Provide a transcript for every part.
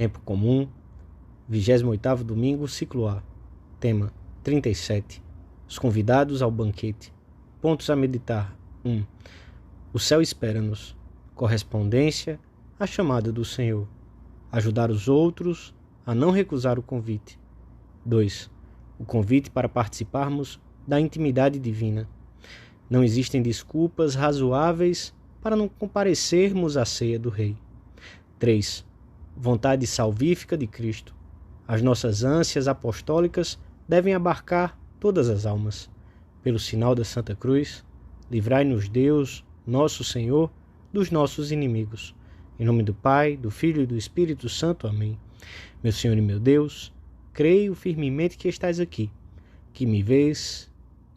Tempo comum, 28º domingo, ciclo A. Tema 37. Os convidados ao banquete. Pontos a meditar. 1. O céu espera-nos. Correspondência à chamada do Senhor. Ajudar os outros a não recusar o convite. 2. O convite para participarmos da intimidade divina. Não existem desculpas razoáveis para não comparecermos à ceia do Rei. 3. Vontade salvífica de Cristo. As nossas ânsias apostólicas devem abarcar todas as almas. Pelo sinal da Santa Cruz, livrai-nos Deus, nosso Senhor, dos nossos inimigos. Em nome do Pai, do Filho e do Espírito Santo. Amém. Meu Senhor e meu Deus, creio firmemente que estás aqui, que me vês,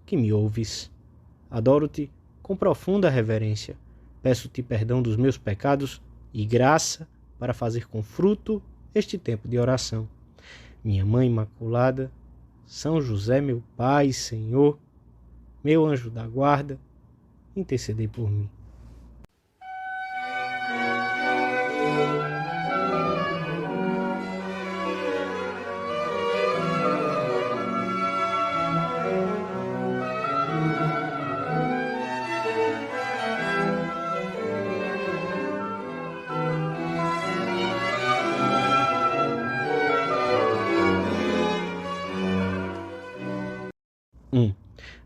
que me ouves. Adoro-te com profunda reverência. Peço-te perdão dos meus pecados e graça para fazer com fruto este tempo de oração. Minha Mãe Imaculada, São José, meu Pai, Senhor, meu anjo da guarda, intercedei por mim.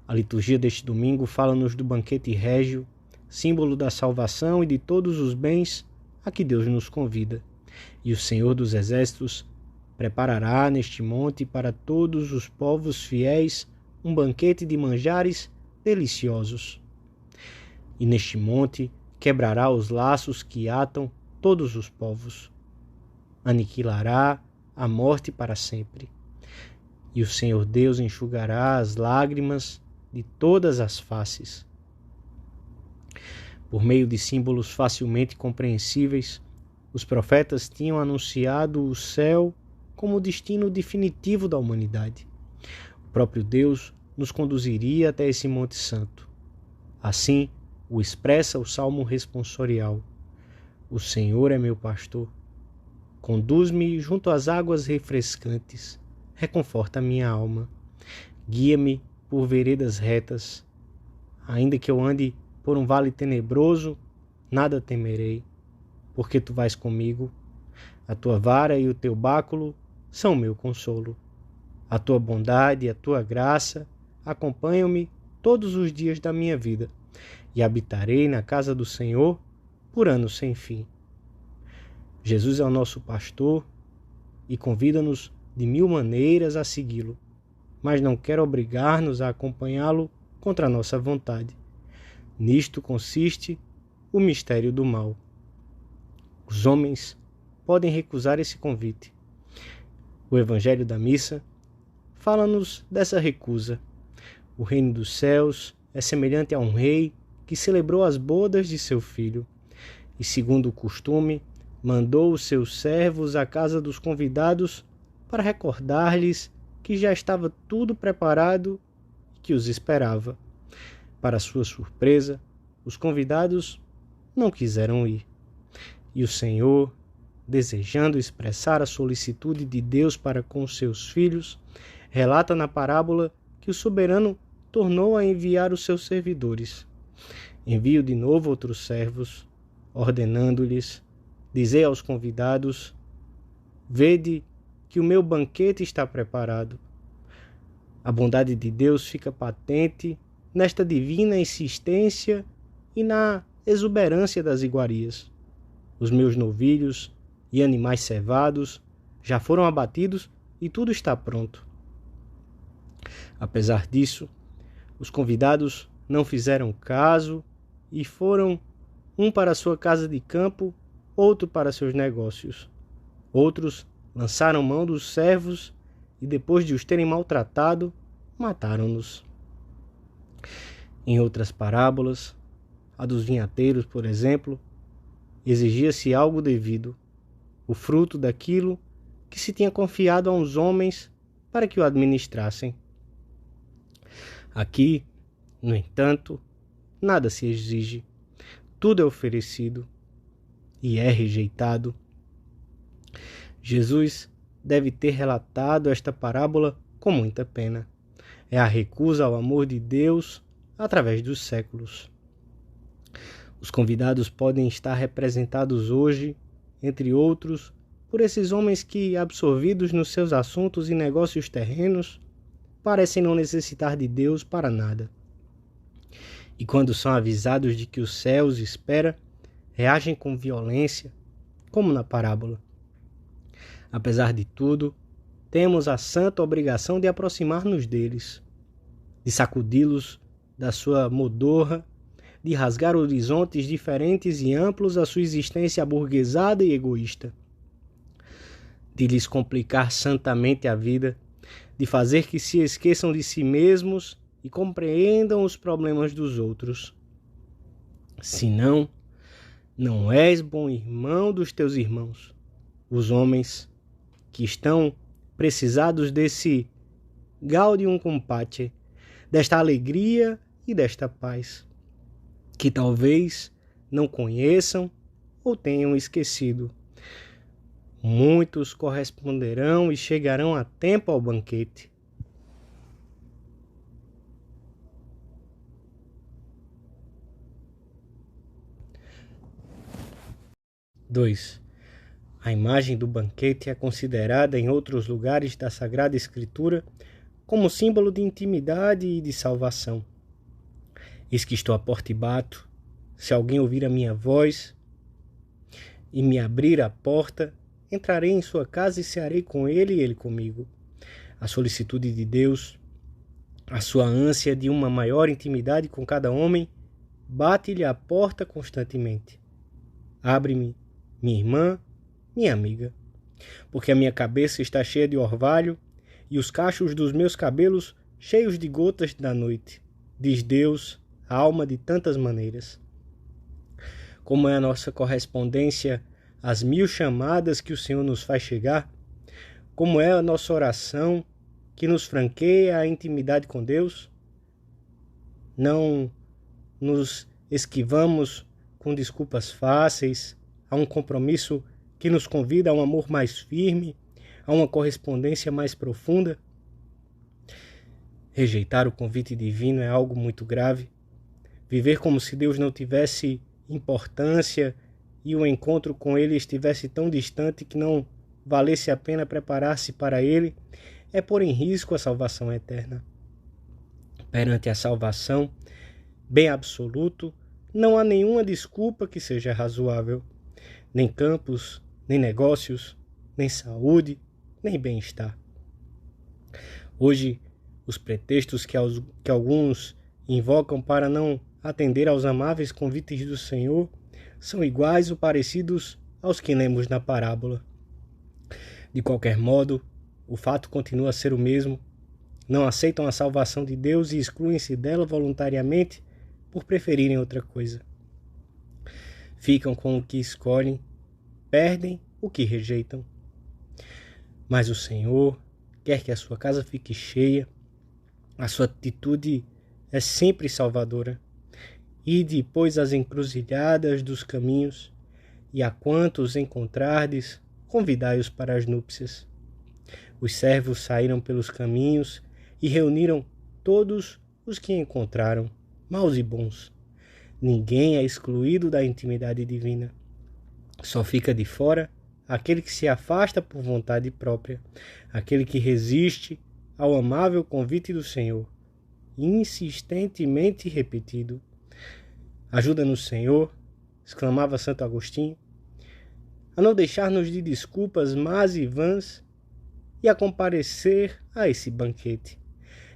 A liturgia deste domingo fala-nos do banquete régio, símbolo da salvação e de todos os bens a que Deus nos convida. E o Senhor dos Exércitos preparará neste monte para todos os povos fiéis um banquete de manjares deliciosos. E neste monte quebrará os laços que atam todos os povos. Aniquilará a morte para sempre. E o Senhor Deus enxugará as lágrimas de todas as faces. Por meio de símbolos facilmente compreensíveis, os profetas tinham anunciado o céu como o destino definitivo da humanidade. O próprio Deus nos conduziria até esse Monte Santo. Assim o expressa o Salmo responsorial. O Senhor é meu pastor. Conduz-me junto às águas refrescantes. Reconforta a minha alma. Guia-me por veredas retas. Ainda que eu ande por um vale tenebroso, nada temerei, porque tu vais comigo. A tua vara e o teu báculo são meu consolo. A tua bondade e a tua graça acompanham-me todos os dias da minha vida, e habitarei na casa do Senhor por anos sem fim. Jesus é o nosso pastor e convida-nos de mil maneiras a segui-lo, mas não quer obrigar-nos a acompanhá-lo contra a nossa vontade. Nisto consiste o mistério do mal. Os homens podem recusar esse convite. O Evangelho da Missa fala-nos dessa recusa. O reino dos céus é semelhante a um rei que celebrou as bodas de seu filho e, segundo o costume, mandou os seus servos à casa dos convidados para recordar-lhes que já estava tudo preparado e que os esperava. Para sua surpresa, os convidados não quiseram ir. E o Senhor, desejando expressar a solicitude de Deus para com seus filhos, relata na parábola que o soberano tornou a enviar os seus servidores. Envio de novo outros servos, ordenando-lhes: dizei aos convidados: vede que o meu banquete está preparado. A bondade de Deus fica patente nesta divina insistência e na exuberância das iguarias. Os meus novilhos e animais cevados já foram abatidos e tudo está pronto. Apesar disso, os convidados não fizeram caso e foram um para sua casa de campo, outro para seus negócios. Outros lançaram mão dos servos e, depois de os terem maltratado, mataram-nos. Em outras parábolas, a dos vinhateiros, por exemplo, exigia-se algo devido, o fruto daquilo que se tinha confiado a uns homens para que o administrassem. Aqui, no entanto, nada se exige, tudo é oferecido e é rejeitado. Jesus deve ter relatado esta parábola com muita pena. É a recusa ao amor de Deus através dos séculos. Os convidados podem estar representados hoje, entre outros, por esses homens que, absorvidos nos seus assuntos e negócios terrenos, parecem não necessitar de Deus para nada. E quando são avisados de que o céu os espera, reagem com violência, como na parábola. Apesar de tudo, temos a santa obrigação de aproximar-nos deles, de sacudi-los da sua modorra, de rasgar horizontes diferentes e amplos à sua existência aburguesada e egoísta, de lhes complicar santamente a vida, de fazer que se esqueçam de si mesmos e compreendam os problemas dos outros. Senão, não és bom irmão dos teus irmãos, os homens que estão precisados desse gaudium compate, desta alegria e desta paz, que talvez não conheçam ou tenham esquecido. Muitos corresponderão e chegarão a tempo ao banquete. Dois. A imagem do banquete é considerada em outros lugares da Sagrada Escritura como símbolo de intimidade e de salvação. Eis que estou à porta e bato. Se alguém ouvir a minha voz e me abrir a porta, entrarei em sua casa e cearei com ele e ele comigo. A solicitude de Deus, a sua ânsia de uma maior intimidade com cada homem, bate-lhe a porta constantemente. Abre-me, minha irmã, minha amiga, porque a minha cabeça está cheia de orvalho e os cachos dos meus cabelos cheios de gotas da noite, diz Deus, a alma de tantas maneiras. Como é a nossa correspondência às 1000 chamadas que o Senhor nos faz chegar, como é a nossa oração que nos franqueia a intimidade com Deus, não nos esquivamos com desculpas fáceis, a um compromisso que nos convida a um amor mais firme, a uma correspondência mais profunda. Rejeitar o convite divino é algo muito grave. Viver como se Deus não tivesse importância e o encontro com Ele estivesse tão distante que não valesse a pena preparar-se para Ele é pôr em risco a salvação eterna. Perante a salvação, bem absoluto, não há nenhuma desculpa que seja razoável. Nem campos, nem negócios, nem saúde, nem bem-estar. Hoje, os pretextos que alguns invocam para não atender aos amáveis convites do Senhor são iguais ou parecidos aos que lemos na parábola. De qualquer modo, o fato continua a ser o mesmo. Não aceitam a salvação de Deus e excluem-se dela voluntariamente por preferirem outra coisa. Ficam com o que escolhem, perdem o que rejeitam. Mas o Senhor quer que a sua casa fique cheia, a sua atitude é sempre salvadora. Ide, pois, às encruzilhadas dos caminhos, e a quantos encontrardes, convidai-os para as núpcias. Os servos saíram pelos caminhos e reuniram todos os que encontraram, maus e bons. Ninguém é excluído da intimidade divina. Só fica de fora aquele que se afasta por vontade própria, aquele que resiste ao amável convite do Senhor, insistentemente repetido. Ajuda-nos, Senhor, exclamava Santo Agostinho, a não deixar-nos de desculpas más e vãs e a comparecer a esse banquete.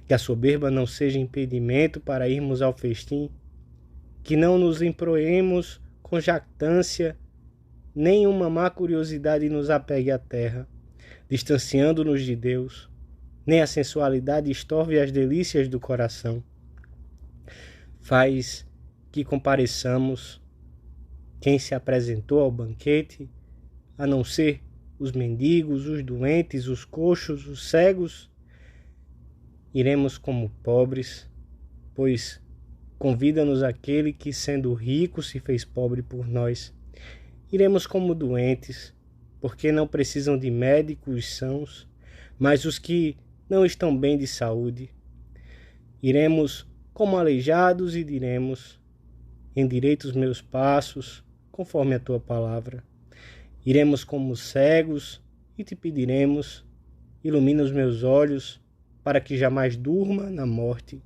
Que a soberba não seja impedimento para irmos ao festim, que não nos emproemos com jactância, nem uma má curiosidade nos apegue à terra, distanciando-nos de Deus, nem a sensualidade estorve as delícias do coração. Faz que compareçamos quem se apresentou ao banquete, a não ser os mendigos, os doentes, os coxos, os cegos. Iremos como pobres, pois convida-nos aquele que, sendo rico, se fez pobre por nós. Iremos como doentes, porque não precisam de médicos sãos, mas os que não estão bem de saúde. Iremos como aleijados e diremos: endireita os meus passos, conforme a tua palavra. Iremos como cegos e te pediremos: ilumina os meus olhos, para que jamais durma na morte.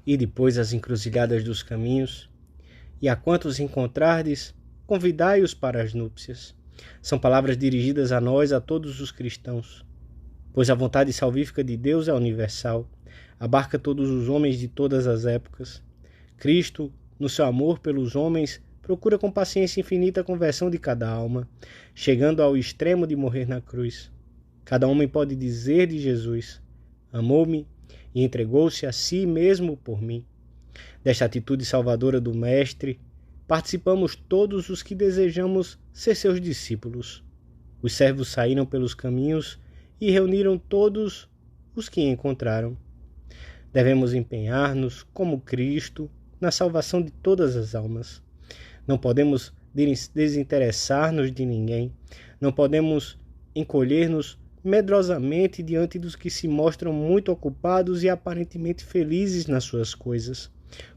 E depois as encruzilhadas dos caminhos, e a quantos encontrardes, convidai-os para as núpcias. São palavras dirigidas a nós, a todos os cristãos, pois a vontade salvífica de Deus é universal, abarca todos os homens de todas as épocas. Cristo, no seu amor pelos homens, procura com paciência infinita a conversão de cada alma, chegando ao extremo de morrer na cruz. Cada homem pode dizer de Jesus: amou-me e entregou-se a si mesmo por mim. Desta atitude salvadora do Mestre, participamos todos os que desejamos ser seus discípulos. Os servos saíram pelos caminhos e reuniram todos os que encontraram. Devemos empenhar-nos, como Cristo, na salvação de todas as almas. Não podemos desinteressar-nos de ninguém. Não podemos encolher-nos medrosamente diante dos que se mostram muito ocupados e aparentemente felizes nas suas coisas,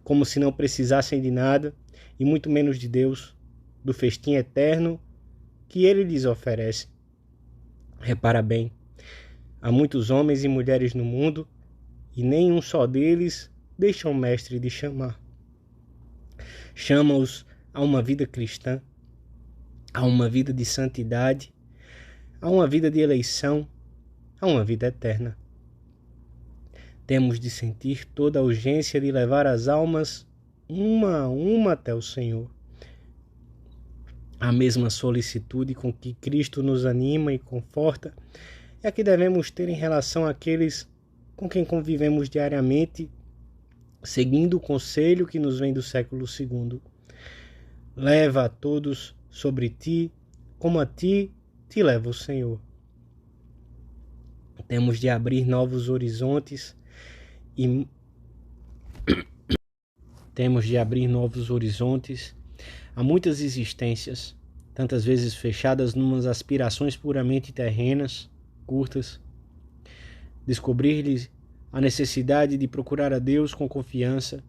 como se não precisassem de nada, e muito menos de Deus, do festim eterno que Ele lhes oferece. Repara bem, há muitos homens e mulheres no mundo, e nenhum só deles deixa o Mestre de chamar. Chama-os a uma vida cristã, a uma vida de santidade, a uma vida de eleição, a uma vida eterna. Temos de sentir toda a urgência de levar as almas uma a uma até o Senhor. A mesma solicitude com que Cristo nos anima e conforta é a que devemos ter em relação àqueles com quem convivemos diariamente, seguindo o conselho que nos vem do século II. Leva a todos sobre ti, como a ti te leva o Senhor. Temos de abrir novos horizontes e a muitas existências, tantas vezes fechadas numas aspirações puramente terrenas, curtas. Descobrir-lhes a necessidade de procurar a Deus com confiança,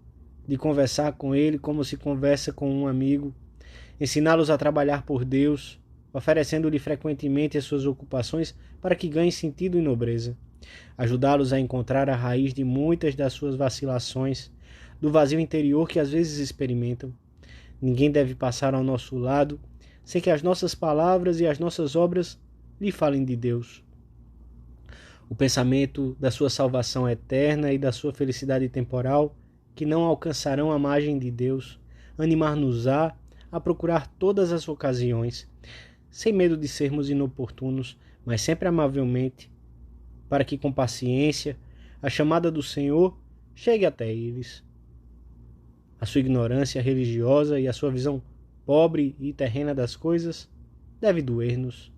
de conversar com Ele como se conversa com um amigo, ensiná-los a trabalhar por Deus, oferecendo-lhe frequentemente as suas ocupações para que ganhem sentido e nobreza, ajudá-los a encontrar a raiz de muitas das suas vacilações, do vazio interior que às vezes experimentam. Ninguém deve passar ao nosso lado sem que as nossas palavras e as nossas obras lhe falem de Deus. O pensamento da sua salvação eterna e da sua felicidade temporal, que não alcançarão a margem de Deus, animar-nos-á a procurar todas as ocasiões, sem medo de sermos inoportunos, mas sempre amavelmente, para que com paciência a chamada do Senhor chegue até eles. A sua ignorância religiosa e a sua visão pobre e terrena das coisas deve doer-nos.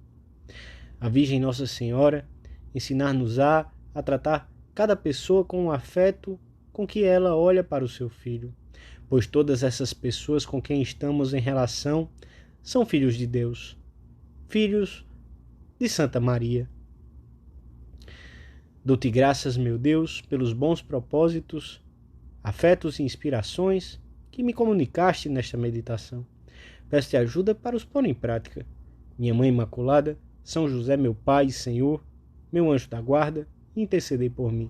A Virgem Nossa Senhora ensinar-nos-á a tratar cada pessoa com o afeto com que ela olha para o seu filho, pois todas essas pessoas com quem estamos em relação são filhos de Deus, filhos de Santa Maria. Dou-te graças, meu Deus, pelos bons propósitos, afetos e inspirações que me comunicaste nesta meditação. Peço-te ajuda para os pôr em prática. Minha Mãe Imaculada, São José, meu Pai e Senhor, meu anjo da guarda, intercedei por mim.